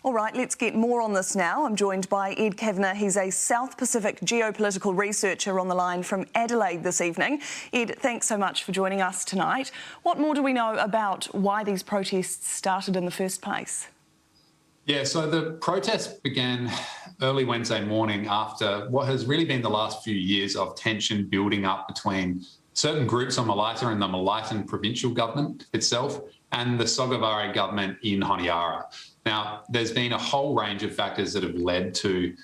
All right, let's get more on this now. I'm joined by Ed Kavanagh. He's a South Pacific geopolitical researcher on the line from Adelaide this evening. Ed, thanks so much for joining us tonight. What more do we know about why these protests started in the first place? Yeah, so the protests began early Wednesday morning after what has really been the last few years of tension building up between certain groups on Malaita and the Malaitan provincial government itself and the Sogavare government in Honiara. Now, there's been a whole range of factors that have led to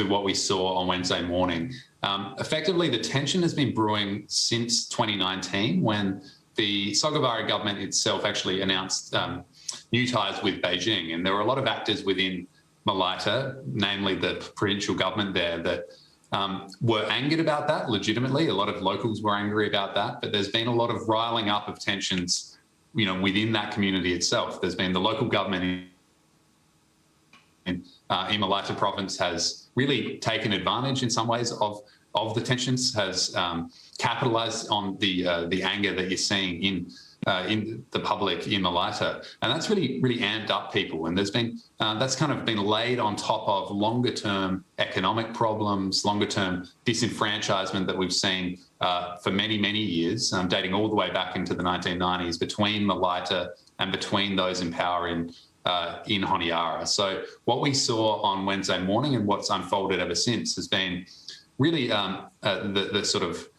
what we saw on Wednesday morning. Effectively, the tension has been brewing since 2019 when the Sogavare government itself actually announced new ties with Beijing. And there were a lot of actors within Malaita, namely the provincial government there, that were angered about that legitimately. A lot of locals were angry about that, but there's been a lot of riling up of tensions within that community itself. There's been the local government in Malaita province has really taken advantage in some ways of the tensions, has capitalised on the anger that you're seeing in the public in Malaita, and that's really amped up people. And there's been that's kind of been laid on top of longer term economic problems, longer term disenfranchisement that we've seen for many years, dating all the way back into the 1990s between Malaita and between those in power in Honiara. So what we saw on Wednesday morning and what's unfolded ever since has been really the sort of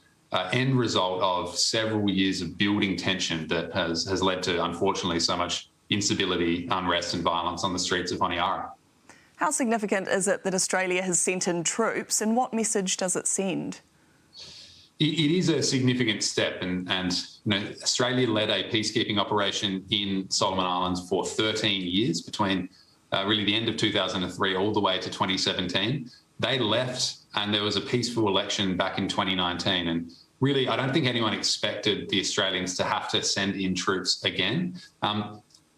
end result of several years of building tension that has led to, unfortunately, so much instability, unrest and violence on the streets of Honiara. How significant is it that Australia has sent in troops, and what message does it send? It is a significant step, and Australia led a peacekeeping operation in Solomon Islands for 13 years between really the end of 2003 all the way to 2017. They left and there was a peaceful election back in 2019. And really, I don't think anyone expected the Australians to have to send in troops again.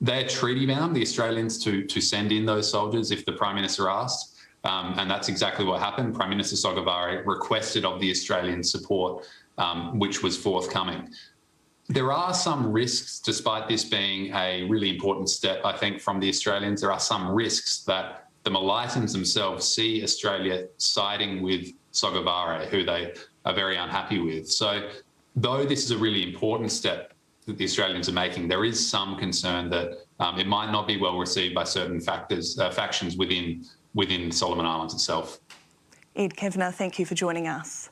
They're treaty bound, the Australians, to send in those soldiers if the Prime Minister asked. And that's exactly what happened. Prime Minister Sogavare requested of the Australian support, which was forthcoming. There are some risks, despite this being a really important step, I think, from the Australians. There are some risks that the Malaitans themselves see Australia siding with Sogavare, who they are very unhappy with. So though this is a really important step that the Australians are making, there is some concern that it might not be well received by certain factions within Solomon Islands itself. Ed Kavanagh, thank you for joining us.